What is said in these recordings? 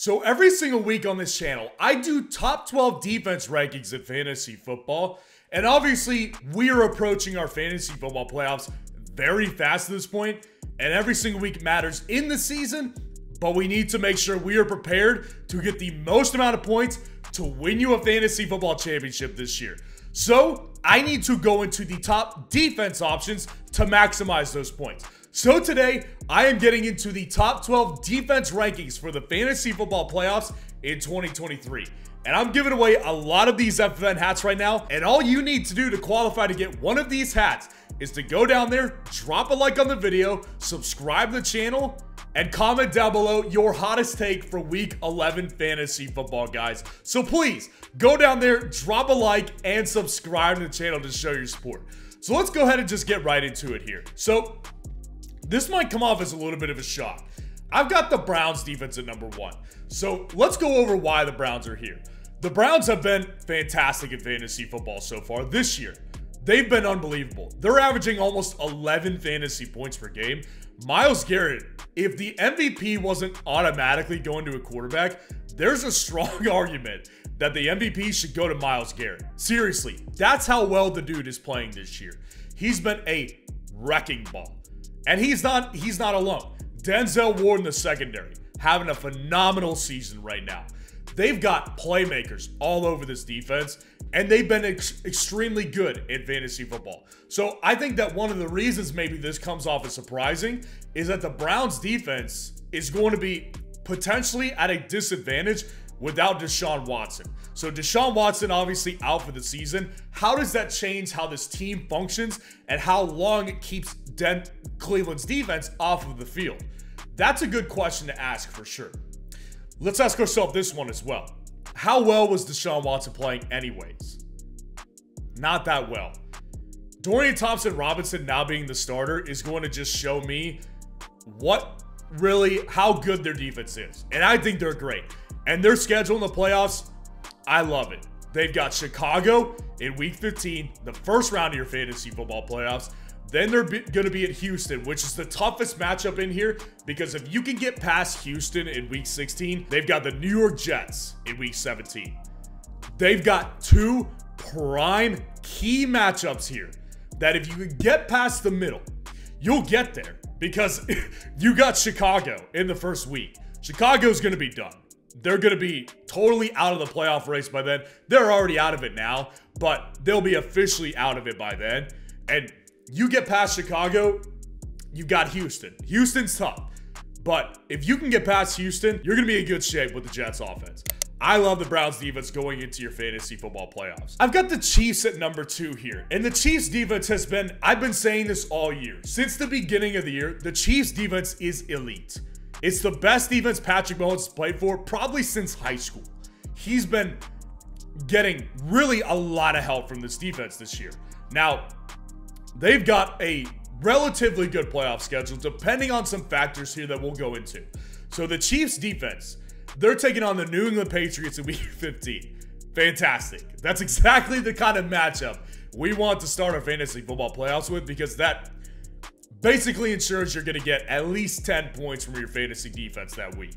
So every single week on this channel, I do top 12 defense rankings in fantasy football. And obviously, we are approaching our fantasy football playoffs very fast at this point. And every single week matters in the season, but we need to make sure we are prepared to get the most amount of points to win you a fantasy football championship this year. So I need to go into the top defense options to maximize those points. So today, I am getting into the top 12 defense rankings for the fantasy football playoffs in 2023. And I'm giving away a lot of these FFN hats right now. And all you need to do to qualify to get one of these hats is to go down there, drop a like on the video, subscribe to the channel, and comment down below your hottest take for week 11 fantasy football, guys. So please, go down there, drop a like, and subscribe to the channel to show your support. So let's go ahead and just get right into it here. So this might come off as a little bit of a shock. I've got the Browns defense at number 1. So let's go over why the Browns are here. The Browns have been fantastic in fantasy football so far this year. They've been unbelievable. They're averaging almost 11 fantasy points per game. Myles Garrett, if the MVP wasn't automatically going to a quarterback, there's a strong argument that the MVP should go to Myles Garrett. Seriously, that's how well the dude is playing this year. He's been a wrecking ball. And he's not alone. Denzel Ward in the secondary, having a phenomenal season right now. They've got playmakers all over this defense, and they've been extremely good in fantasy football. So I think that one of the reasons maybe this comes off as surprising is that the Browns defense is going to be potentially at a disadvantage without Deshaun Watson. So Deshaun Watson obviously out for the season. How does that change how this team functions and how long it keeps Cleveland's defense off of the field? That's a good question to ask for sure. Let's ask ourselves this one as well. How well was Deshaun Watson playing anyways? Not that well. Dorian Thompson-Robinson now being the starter is going to just show me how good their defense is. And I think they're great. And their schedule in the playoffs, I love it. They've got Chicago in week 15, the first round of your fantasy football playoffs. Then they're going to be at Houston, which is the toughest matchup in here because if you can get past Houston in week 16, they've got the New York Jets in week 17. They've got two prime key matchups here that if you can get past the middle, you'll get there because you got Chicago in the first week. Chicago's going to be done. They're going to be totally out of the playoff race by then. They're already out of it now, but they'll be officially out of it by then. And you get past Chicago, you've got Houston. Houston's tough. But if you can get past Houston, you're going to be in good shape with the Jets offense. I love the Browns defense going into your fantasy football playoffs. I've got the Chiefs at number 2 here. And the Chiefs defense has been, I've been saying this all year. Since the beginning of the year, the Chiefs defense is elite. It's the best defense Patrick Mahomes has played for probably since high school. He's been getting really a lot of help from this defense this year. Now, they've got a relatively good playoff schedule, depending on some factors here that we'll go into. So the Chiefs defense, they're taking on the New England Patriots in week 15. Fantastic. That's exactly the kind of matchup we want to start our fantasy football playoffs with because that basically ensures you're going to get at least 10 points from your fantasy defense that week.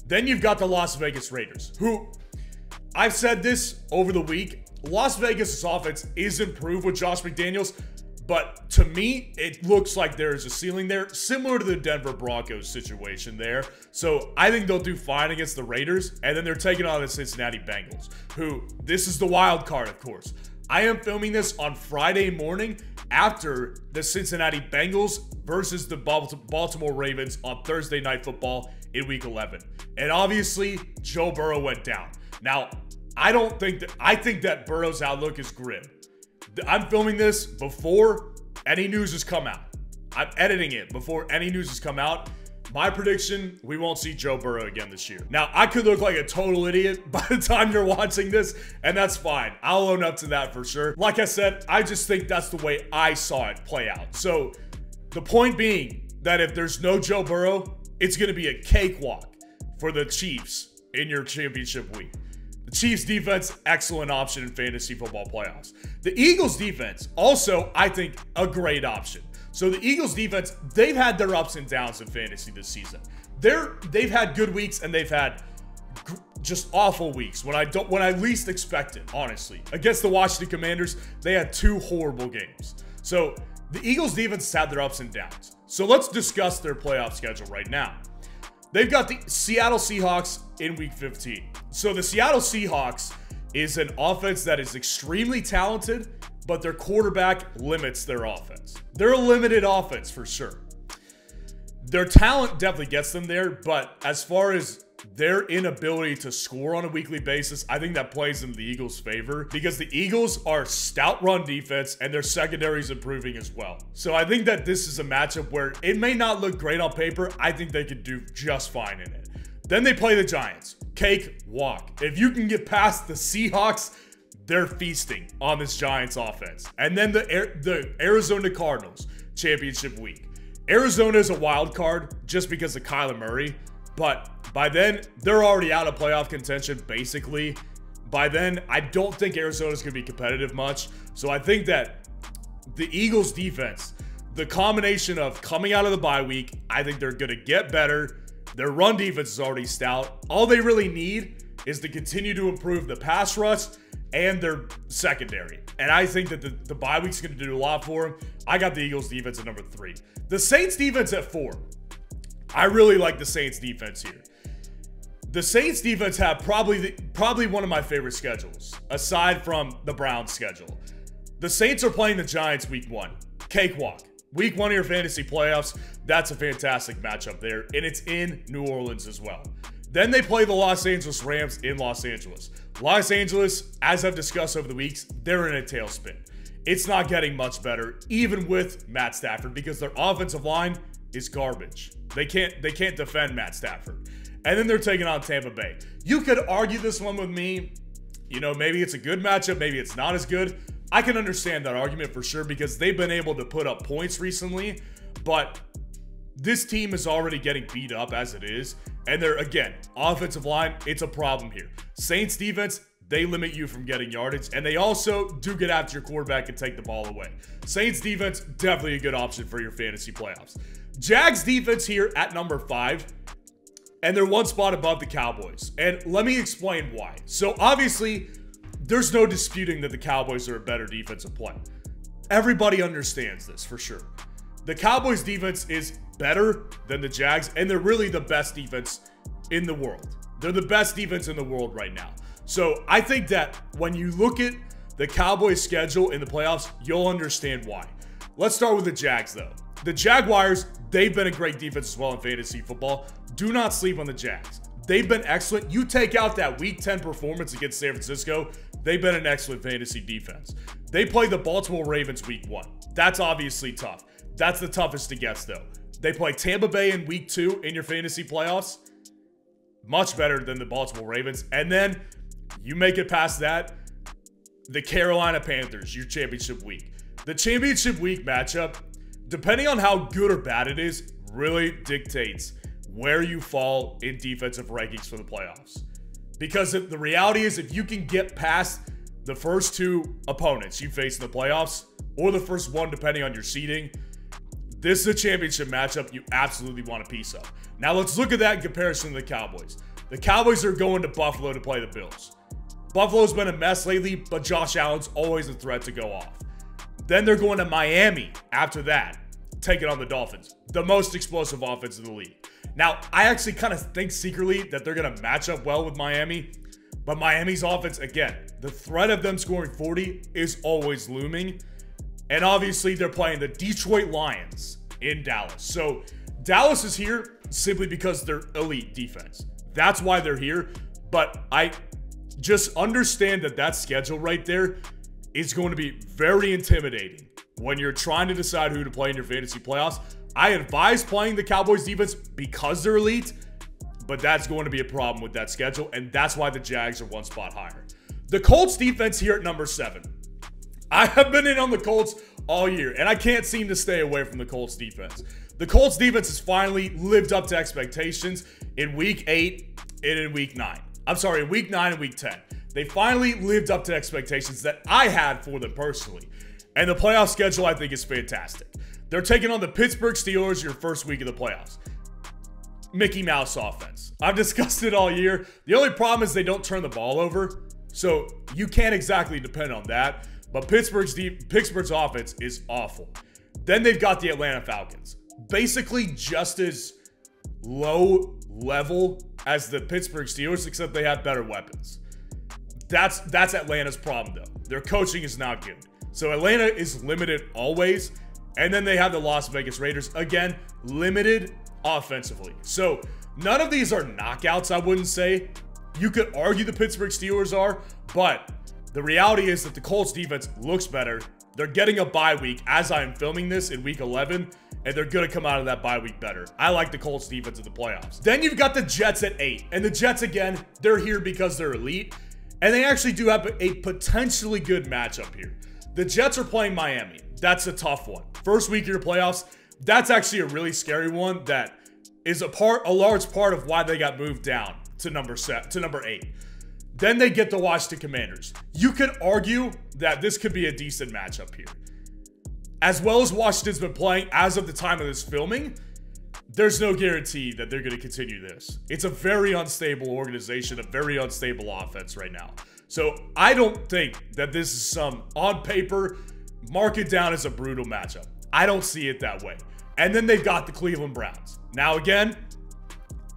Then you've got the Las Vegas Raiders, who, I've said this over the week, Las Vegas' offense is improved with Josh McDaniels, but to me, it looks like there is a ceiling there, similar to the Denver Broncos situation there. So I think they'll do fine against the Raiders, and then they're taking on the Cincinnati Bengals, who, this is the wild card, of course. I am filming this on Friday morning after the Cincinnati Bengals versus the Baltimore Ravens on Thursday Night Football in week 11. And obviously, Joe Burrow went down. Now, I think that Burrow's outlook is grim. I'm filming this before any news has come out. I'm editing it before any news has come out. My prediction, we won't see Joe Burrow again this year. Now, I could look like a total idiot by the time you're watching this, and that's fine. I'll own up to that for sure. Like I said, I just think that's the way I saw it play out. So, the point being that if there's no Joe Burrow, it's going to be a cakewalk for the Chiefs in your championship week. The Chiefs defense, excellent option in fantasy football playoffs. The Eagles defense, also, I think, a great option. So the Eagles defense, they've had their ups and downs in fantasy this season. They've had good weeks and they've had just awful weeks when I least expect it, honestly. Against the Washington Commanders, they had 2 horrible games. So the Eagles defense had their ups and downs. So let's discuss their playoff schedule right now. They've got the Seattle Seahawks in week 15. So the Seattle Seahawks is an offense that is extremely talented, but their quarterback limits their offense. They're a limited offense for sure. Their talent definitely gets them there, but as far as their inability to score on a weekly basis, I think that plays in the Eagles' favor because the Eagles are stout run defense and their secondary is improving as well. So I think that this is a matchup where it may not look great on paper. I think they could do just fine in it. Then they play the Giants. Cake walk. If you can get past the Seahawks, they're feasting on this Giants offense. And then the Arizona Cardinals championship week. Arizona is a wild card just because of Kyler Murray. But by then, they're already out of playoff contention, basically. By then, I don't think Arizona's going to be competitive much. So I think that the Eagles' defense, the combination of coming out of the bye week, I think they're going to get better. Their run defense is already stout. All they really need is to continue to improve the pass rush and their secondary. And I think that the bye week's going to do a lot for them. I got the Eagles' defense at number 3. The Saints' defense at 4. I really like the Saints defense here. The Saints defense have probably one of my favorite schedules, aside from the Browns schedule. The Saints are playing the Giants week 1. Cakewalk. Week 1 of your fantasy playoffs, that's a fantastic matchup there, and it's in New Orleans as well. Then they play the Los Angeles Rams in Los Angeles. Los Angeles, as I've discussed over the weeks, they're in a tailspin. It's not getting much better, even with Matt Stafford, because their offensive line is garbage. They can't defend Matt Stafford. And then they're taking on Tampa Bay. You could argue this one with me. You know, maybe it's a good matchup, maybe it's not as good. I can understand that argument for sure because they've been able to put up points recently, but this team is already getting beat up as it is. And they're, again, offensive line, it's a problem here. Saints defense, they limit you from getting yardage, and they also do get after your quarterback and take the ball away. Saints defense, definitely a good option for your fantasy playoffs. Jags defense here at number 5, and they're 1 spot above the Cowboys. And let me explain why. So obviously, there's no disputing that the Cowboys are a better defensive play. Everybody understands this for sure. The Cowboys defense is better than the Jags, and they're really the best defense in the world. They're the best defense in the world right now. So I think that when you look at the Cowboys schedule in the playoffs, you'll understand why. Let's start with the Jags though. The Jaguars, they've been a great defense as well in fantasy football. Do not sleep on the Jags. They've been excellent. You take out that week 10 performance against San Francisco, they've been an excellent fantasy defense. They play the Baltimore Ravens week 1. That's obviously tough. That's the toughest to guess though. They play Tampa Bay in week 2 in your fantasy playoffs. Much better than the Baltimore Ravens. And then you make it past that, the Carolina Panthers, your championship week. The championship week matchup, depending on how good or bad it is, really dictates where you fall in defensive rankings for the playoffs. Because the reality is, if you can get past the first 2 opponents you face in the playoffs, or the first 1 depending on your seeding, this is a championship matchup you absolutely want a piece of. Now let's look at that in comparison to the Cowboys. The Cowboys are going to Buffalo to play the Bills. Buffalo's been a mess lately, but Josh Allen's always a threat to go off. Then they're going to Miami after that, taking on the Dolphins, the most explosive offense in the league. Now, I actually kind of think secretly that they're going to match up well with Miami, but Miami's offense, again, the threat of them scoring 40 is always looming. And obviously, they're playing the Detroit Lions in Dallas. So Dallas is here simply because they're elite defense. That's why they're here. But I just understand that that schedule right there is going to be very intimidating when you're trying to decide who to play in your fantasy playoffs. I advise playing the Cowboys defense because they're elite, but that's going to be a problem with that schedule, and that's why the Jags are 1 spot higher. The Colts defense here at number 7. I have been in on the Colts all year, and I can't seem to stay away from the Colts defense. The Colts defense has finally lived up to expectations in week 8 and in week 9. I'm sorry, in week 9 and week 10. They finally lived up to expectations that I had for them personally. And the playoff schedule, I think, is fantastic. They're taking on the Pittsburgh Steelers your first week of the playoffs. Mickey Mouse offense. I've discussed it all year. The only problem is they don't turn the ball over, so you can't exactly depend on that. But Pittsburgh's offense is awful. Then they've got the Atlanta Falcons. Basically just as low level as the Pittsburgh Steelers, except they have better weapons. That's Atlanta's problem, though. Their coaching is not good. So Atlanta is limited always. And then they have the Las Vegas Raiders. Again, limited offensively. So none of these are knockouts, I wouldn't say. You could argue the Pittsburgh Steelers are, but the reality is that the Colts defense looks better. They're getting a bye week as I'm filming this in week 11, and they're going to come out of that bye week better. I like the Colts defense in the playoffs. Then you've got the Jets at 8. And the Jets, again, they're here because they're elite. And they actually do have a potentially good matchup here. The Jets are playing Miami. That's a tough one. First week of your playoffs, that's actually a really scary one that is a large part of why they got moved down to number 8. Then they get the Washington Commanders. You could argue that this could be a decent matchup here. As well as Washington's been playing as of the time of this filming, there's no guarantee that they're going to continue this. It's a very unstable organization, a very unstable offense right now. So I don't think that this is some, on paper, mark it down as a brutal matchup. I don't see it that way. And then they've got the Cleveland Browns. Now again,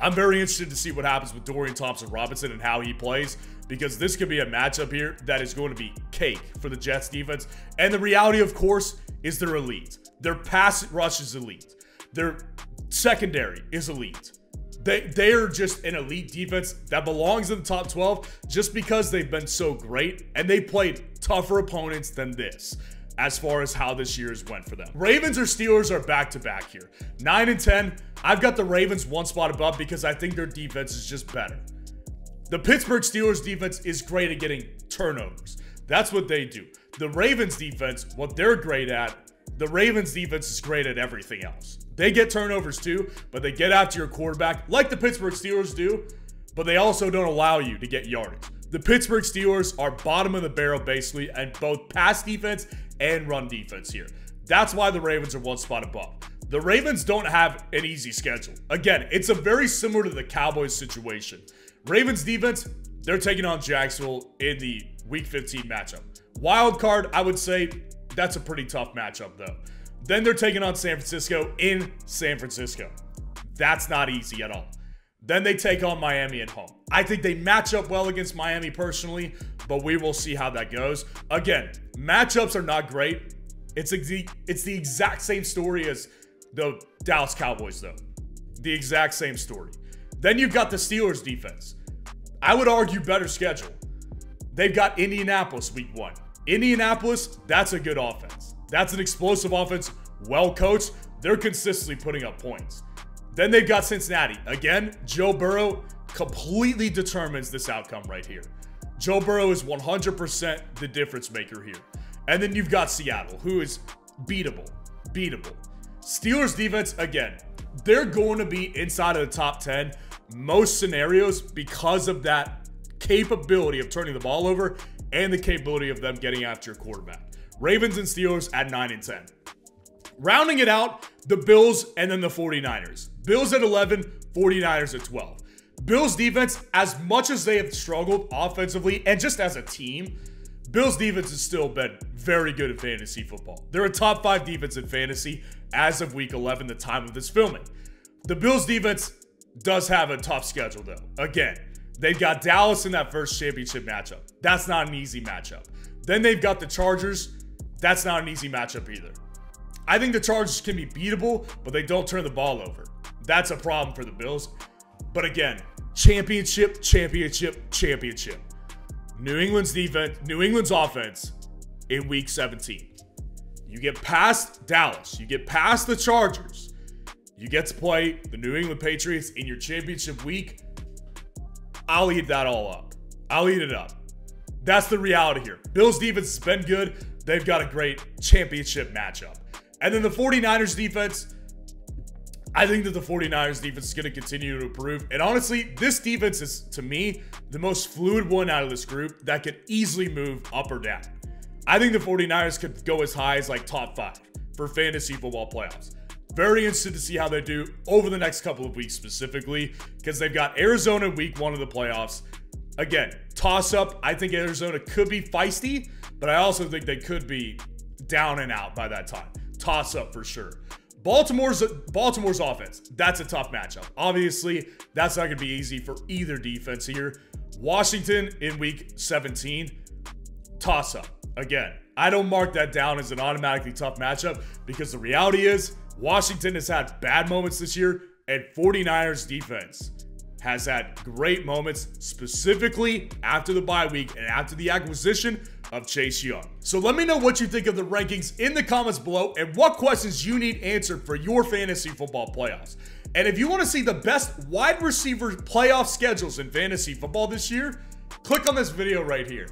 I'm very interested to see what happens with Dorian Thompson-Robinson and how he plays, because this could be a matchup here that is going to be cake for the Jets defense. And the reality, of course, is they're elite. Their pass rush is elite. Their secondary is elite. They are just an elite defense that belongs in the top 12 just because they've been so great and they played tougher opponents than this as far as how this year has went for them. Ravens or Steelers are back-to-back here. 9 and 10. I've got the Ravens one spot above because I think their defense is just better. The Pittsburgh Steelers defense is great at getting turnovers. That's what they do. The Ravens defense, what they're great at, the Ravens defense is great at everything else. They get turnovers too, but they get after your quarterback like the Pittsburgh Steelers do, but they also don't allow you to get yardage. The Pittsburgh Steelers are bottom of the barrel basically at both pass defense and run defense here. That's why the Ravens are one spot above. The Ravens don't have an easy schedule. Again, it's a very similar to the Cowboys situation. Ravens defense, they're taking on Jacksonville in the Week 15 matchup. Wild card, I would say that's a pretty tough matchup though. Then they're taking on San Francisco in San Francisco. That's not easy at all. Then they take on Miami at home. I think they match up well against Miami personally, but we will see how that goes. Again, matchups are not great. It's the exact same story as the Dallas Cowboys though. The exact same story. Then you've got the Steelers defense. I would argue better schedule. They've got Indianapolis week 1. Indianapolis, that's a good offense. That's an explosive offense, well coached. They're consistently putting up points. Then they've got Cincinnati. Again, Joe Burrow completely determines this outcome right here. Joe Burrow is 100% the difference maker here. And then you've got Seattle, who is beatable. Steelers defense, again, they're going to be inside of the top 10 most scenarios because of that capability of turning the ball over and the capability of them getting after your quarterback. Ravens and Steelers at 9 and 10. Rounding it out, the Bills and then the 49ers. Bills at 11, 49ers at 12. Bills defense, as much as they have struggled offensively and just as a team, Bills defense has still been very good at fantasy football. They're a top 5 defense in fantasy as of week 11, the time of this filming. The Bills defense does have a tough schedule though. Again, they've got Dallas in that first championship matchup. That's not an easy matchup. Then they've got the Chargers. That's not an easy matchup either. I think the Chargers can be beatable, but they don't turn the ball over. That's a problem for the Bills. But again, championship. New England's defense, New England's offense in week 17. You get past Dallas. You get past the Chargers. You get to play the New England Patriots in your championship week. I'll eat that all up. I'll eat it up. That's the reality here. Bills defense has been good. They've got a great championship matchup. And then the 49ers defense, I think that the 49ers defense is going to continue to improve. And honestly, this defense is, to me, the most fluid one out of this group that could easily move up or down. I think the 49ers could go as high as like top 5 for fantasy football playoffs. Very interested to see how they do over the next couple of weeks specifically, because they've got Arizona week 1 of the playoffs. Again, toss-up. I think Arizona could be feisty, but I also think they could be down and out by that time. Toss-up for sure. Baltimore's offense, that's a tough matchup. Obviously, that's not going to be easy for either defense here. Washington in week 17, toss-up. Again, I don't mark that down as an automatically tough matchup because the reality is Washington has had bad moments this year, and 49ers defense has had great moments, specifically after the bye week and after the acquisition of Chase Young. So let me know what you think of the rankings in the comments below and what questions you need answered for your fantasy football playoffs. And if you want to see the best wide receiver playoff schedules in fantasy football this year, click on this video right here.